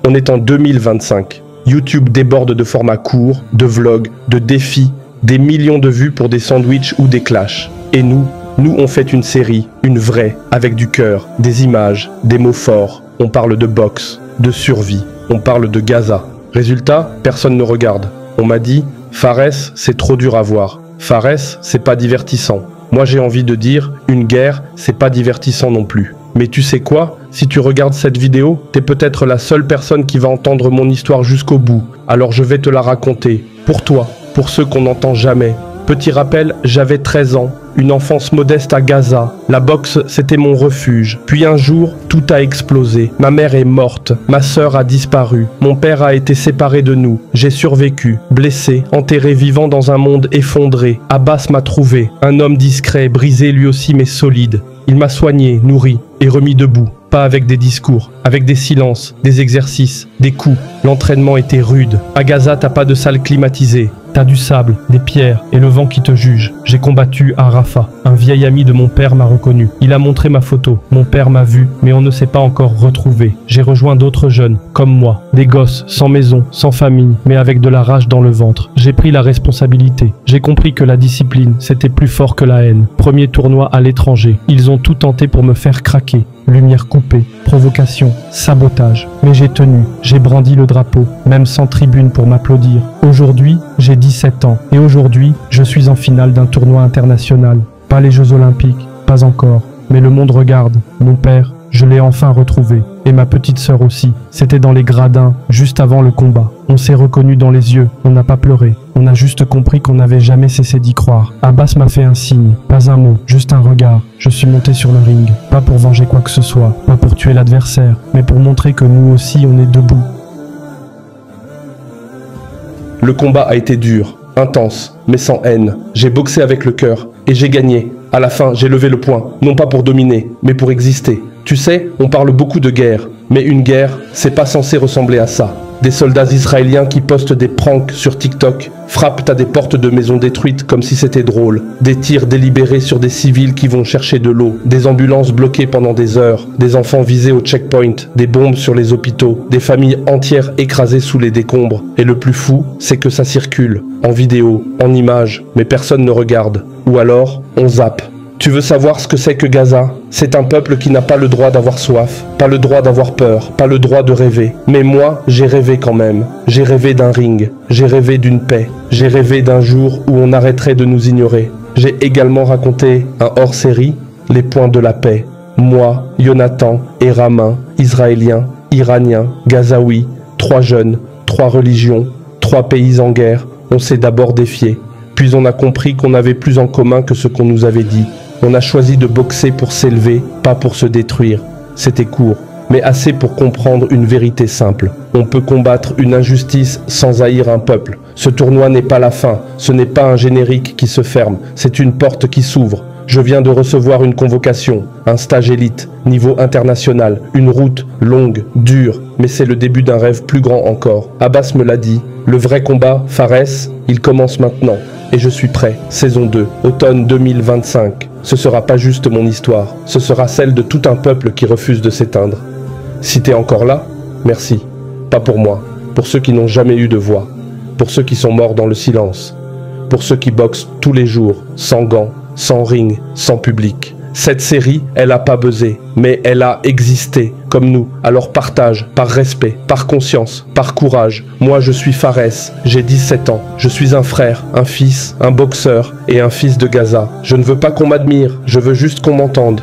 On est en 2025. YouTube déborde de formats courts, de vlogs, de défis, des millions de vues pour des sandwichs ou des clashs. Et nous, on fait une série, une vraie, avec du cœur, des images, des mots forts. On parle de boxe, de survie, on parle de Gaza. Résultat, personne ne regarde. On m'a dit, Fares, c'est trop dur à voir. Fares, c'est pas divertissant. Moi j'ai envie de dire, une guerre, c'est pas divertissant non plus. Mais tu sais quoi? Si tu regardes cette vidéo, t'es peut-être la seule personne qui va entendre mon histoire jusqu'au bout. Alors je vais te la raconter. Pour toi, pour ceux qu'on n'entend jamais. Petit rappel, j'avais 13 ans, une enfance modeste à Gaza. La boxe, c'était mon refuge. Puis un jour, tout a explosé. Ma mère est morte, ma sœur a disparu, mon père a été séparé de nous. J'ai survécu, blessé, enterré vivant dans un monde effondré. Abbas m'a trouvé, un homme discret, brisé lui aussi mais solide. Il m'a soigné, nourri et remis debout. Pas avec des discours, avec des silences, des exercices, des coups. L'entraînement était rude. À Gaza, t'as pas de salle climatisée. T'as du sable, des pierres et le vent qui te juge. J'ai combattu à Rafah. Un vieil ami de mon père m'a reconnu. Il a montré ma photo. Mon père m'a vu, mais on ne s'est pas encore retrouvé. J'ai rejoint d'autres jeunes, comme moi. Des gosses, sans maison, sans famille, mais avec de la rage dans le ventre. J'ai pris la responsabilité. J'ai compris que la discipline, c'était plus fort que la haine. Premier tournoi à l'étranger. Ils ont tout tenté pour me faire craquer. Lumière coupée, provocation, sabotage. Mais j'ai tenu, j'ai brandi le drapeau, même sans tribune pour m'applaudir. Aujourd'hui, j'ai 17 ans et aujourd'hui, je suis en finale d'un tournoi international. Pas les Jeux Olympiques, pas encore, mais le monde regarde. Mon père, je l'ai enfin retrouvé. Et ma petite sœur aussi. C'était dans les gradins, juste avant le combat. On s'est reconnus dans les yeux, on n'a pas pleuré. On a juste compris qu'on n'avait jamais cessé d'y croire. Abbas m'a fait un signe, pas un mot, juste un regard. Je suis monté sur le ring, pas pour venger quoi que ce soit, pas pour tuer l'adversaire, mais pour montrer que nous aussi on est debout. Le combat a été dur, intense, mais sans haine. J'ai boxé avec le cœur et j'ai gagné. À la fin, j'ai levé le poing, non pas pour dominer, mais pour exister. Tu sais, on parle beaucoup de guerre, mais une guerre, c'est pas censé ressembler à ça. Des soldats israéliens qui postent des pranks sur TikTok, frappent à des portes de maisons détruites comme si c'était drôle. Des tirs délibérés sur des civils qui vont chercher de l'eau, des ambulances bloquées pendant des heures, des enfants visés au checkpoint, des bombes sur les hôpitaux, des familles entières écrasées sous les décombres. Et le plus fou, c'est que ça circule, en vidéo, en images, mais personne ne regarde. Ou alors, on zappe. Tu veux savoir ce que c'est que Gaza? C'est un peuple qui n'a pas le droit d'avoir soif, pas le droit d'avoir peur, pas le droit de rêver. Mais moi, j'ai rêvé quand même. J'ai rêvé d'un ring, j'ai rêvé d'une paix, j'ai rêvé d'un jour où on arrêterait de nous ignorer. J'ai également raconté un hors-série, Les Points de la Paix. Moi, Jonathan et Ramin, Israéliens, Iraniens, Gazaouis, 3 jeunes, 3 religions, 3 pays en guerre. On s'est d'abord défiés, puis on a compris qu'on avait plus en commun que ce qu'on nous avait dit. On a choisi de boxer pour s'élever, pas pour se détruire. C'était court, mais assez pour comprendre une vérité simple. On peut combattre une injustice sans haïr un peuple. Ce tournoi n'est pas la fin, ce n'est pas un générique qui se ferme, c'est une porte qui s'ouvre. Je viens de recevoir une convocation, un stage élite, niveau international, une route longue, dure, mais c'est le début d'un rêve plus grand encore. Abbas me l'a dit, le vrai combat, Fares, il commence maintenant. Et je suis prêt, saison 2, automne 2025. Ce sera pas juste mon histoire, ce sera celle de tout un peuple qui refuse de s'éteindre. Si t'es encore là, merci. Pas pour moi, pour ceux qui n'ont jamais eu de voix, pour ceux qui sont morts dans le silence, pour ceux qui boxent tous les jours, sans gants, sans ring, sans public. Cette série, elle a pas buzzé, mais elle a existé, comme nous. Alors partage, par respect, par conscience, par courage. Moi je suis Fares, j'ai 17 ans. Je suis un frère, un fils, un boxeur et un fils de Gaza. Je ne veux pas qu'on m'admire, je veux juste qu'on m'entende.